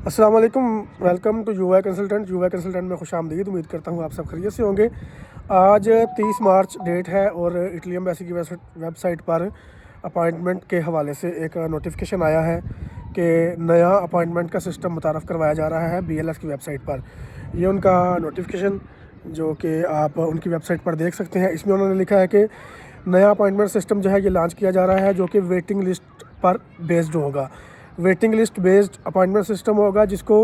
अस्सलाम वालेकुम। Welcome to UI consultant में खुशामदीद। उम्मीद करता हूँ आप सब खैरियत से होंगे। आज 30 मार्च डेट है और इटली एम्बेसी की वेबसाइट पर अपॉइंटमेंट के हवाले से एक नोटिफिकेशन आया है कि नया अपॉइंटमेंट का सिस्टम मुतारफ़ करवाया जा रहा है बीएलएस की वेबसाइट पर। ये उनका नोटिफिकेशन जो कि आप उनकी वेबसाइट पर देख सकते हैं। इसमें उन्होंने लिखा है कि नया अपॉइंटमेंट सिस्टम जो है ये लॉन्च किया जा रहा है, जो कि वेटिंग लिस्ट पर बेस्ड होगा। Waiting list based appointment system होगा जिसको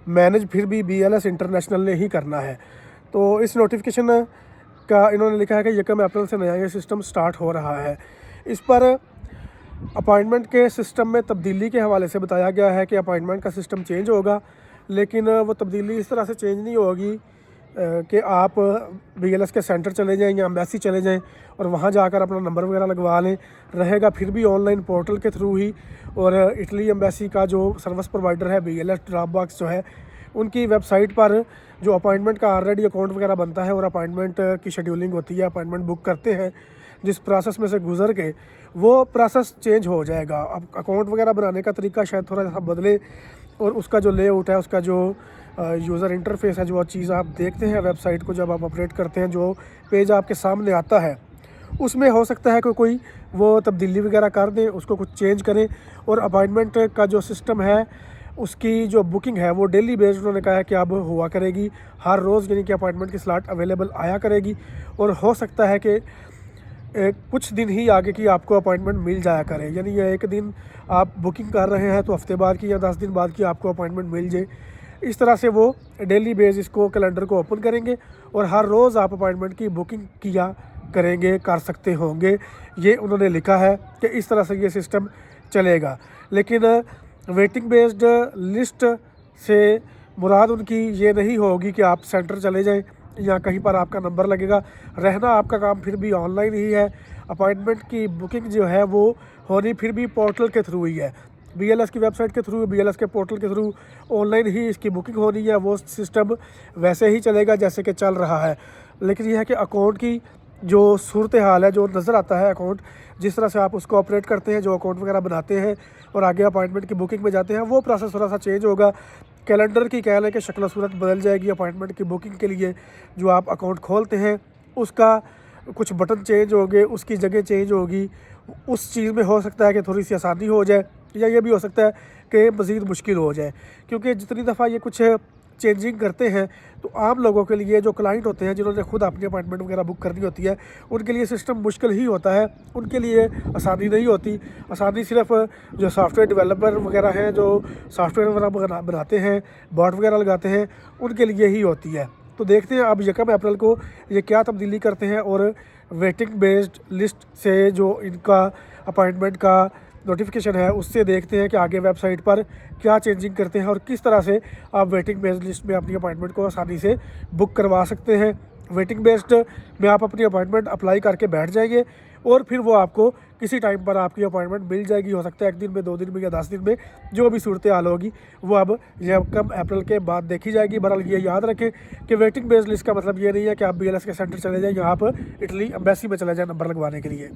मैनेज फिर भी बीएलएस इंटरनेशनल ने ही करना है। तो इस नोटिफिकेशन का इन्होंने लिखा है कि 1 अप्रैल से नया ये सिस्टम स्टार्ट हो रहा है। इस पर अपॉइंटमेंट के सिस्टम में तब्दीली के हवाले से बताया गया है कि अपॉइंटमेंट का सिस्टम चेंज होगा, लेकिन वो तब्दीली इस तरह से चेंज नहीं होगी कि आप बीएलएस के सेंटर चले जाएं या एम्बेसी चले जाएं और वहां जाकर अपना नंबर वगैरह लगवा लें। रहेगा फिर भी ऑनलाइन पोर्टल के थ्रू ही। और इटली एम्बेसी का जो सर्विस प्रोवाइडर है बीएलएस ड्रॉपबॉक्स जो है, उनकी वेबसाइट पर जो अपॉइंटमेंट का ऑलरेडी अकाउंट वगैरह बनता है और अपॉइंटमेंट की शेड्यूलिंग होती है, अपॉइंटमेंट बुक करते हैं, जिस प्रोसेस में से गुजर के वो प्रोसेस चेंज हो जाएगा। अब अकाउंट वगैरह बनाने का तरीका शायद थोड़ा सा बदले और उसका जो लेआउट है, उसका जो यूज़र इंटरफेस है, जो चीज़ आप देखते हैं वेबसाइट को जब आप ऑपरेट करते हैं, जो पेज आपके सामने आता है, उसमें हो सकता है कि कोई वो तब्दीली वगैरह कर दें, उसको कुछ चेंज करें। और अपॉइंटमेंट का जो सिस्टम है, उसकी जो बुकिंग है वो डेली बेस्ड उन्होंने कहा है कि अब हुआ करेगी। हर रोज़ यानी कि अपॉइंटमेंट की स्लॉट अवेलेबल आया करेगी और हो सकता है कि कुछ दिन ही आगे की आपको अपॉइंटमेंट मिल जाया करे। यानी ये एक दिन आप बुकिंग कर रहे हैं तो हफ्ते बाद की या 10 दिन बाद की आपको अपॉइंटमेंट मिल जाए। इस तरह से वो डेली बेस इसको कैलेंडर को ओपन करेंगे और हर रोज़ आप अपॉइंटमेंट की बुकिंग किया करेंगे, कर सकते होंगे। ये उन्होंने लिखा है कि इस तरह से ये सिस्टम चलेगा। लेकिन वेटिंग बेस्ड लिस्ट से मुराद उनकी ये नहीं होगी कि आप सेंटर चले जाएं या कहीं पर आपका नंबर लगेगा। रहना आपका काम फिर भी ऑनलाइन ही है। अपॉइंटमेंट की बुकिंग जो है वो होनी फिर भी पोर्टल के थ्रू ही है, बीएलएस की वेबसाइट के थ्रू, बीएलएस के पोर्टल के थ्रू ऑनलाइन ही इसकी बुकिंग होनी है। वो सिस्टम वैसे ही चलेगा जैसे कि चल रहा है। लेकिन यह है कि अकाउंट की जो सूरत हाल है, जो नज़र आता है अकाउंट, जिस तरह से आप उसको ऑपरेट करते हैं, जो अकाउंट वगैरह बनाते हैं और आगे अपॉइंटमेंट की बुकिंग में जाते हैं, वो प्रोसेस थोड़ा सा चेंज होगा। कैलेंडर की कह लें कि शक्ल सूरत बदल जाएगी। अपॉइंटमेंट की बुकिंग के लिए जो आप अकाउंट खोलते हैं उसका कुछ बटन चेंज होंगे, उसकी जगह चेंज होगी। उस चीज़ में हो सकता है कि थोड़ी सी आसानी हो जाए या ये भी हो सकता है कि मज़ीद मुश्किल हो जाए, क्योंकि जितनी दफ़ा ये कुछ चेंजिंग करते हैं तो आम लोगों के लिए, जो क्लाइंट होते हैं जिन्होंने खुद अपनी अपॉइंटमेंट वगैरह बुक करनी होती है, उनके लिए सिस्टम मुश्किल ही होता है। उनके लिए आसानी नहीं होती। आसानी सिर्फ जो सॉफ्टवेयर डेवलपर वगैरह हैं, जो सॉफ्टवेयर वगैरह बनाते हैं, बॉट वगैरह लगाते हैं, उनके लिए ही होती है। तो देखते हैं अब 1 अप्रैल को ये क्या तब्दीली करते हैं और वेटिंग बेस्ड लिस्ट से जो इनका अपॉइंटमेंट का नोटिफिकेशन है उससे देखते हैं कि आगे वेबसाइट पर क्या चेंजिंग करते हैं और किस तरह से आप वेटिंग बेस्ड लिस्ट में अपनी अपॉइंटमेंट को आसानी से बुक करवा सकते हैं। वेटिंग बेस्ड में आप अपनी अपॉइंटमेंट अप्लाई करके बैठ जाएंगे और फिर वो आपको किसी टाइम पर आपकी अपॉइंटमेंट मिल जाएगी। हो सकता है 1 दिन में, 2 दिन में या 10 दिन में, जो भी सूरत हाल होगी वो अब 1 अप्रैल के बाद देखी जाएगी। बहरहाल ये याद रखें कि वेटिंग बेस्ड लिस्ट का मतलब ये नहीं है कि आप बीएलएस के सेंटर चले जाएँ या आप इटली एम्बेसी में चले जाएँ नंबर लगवाने के लिए।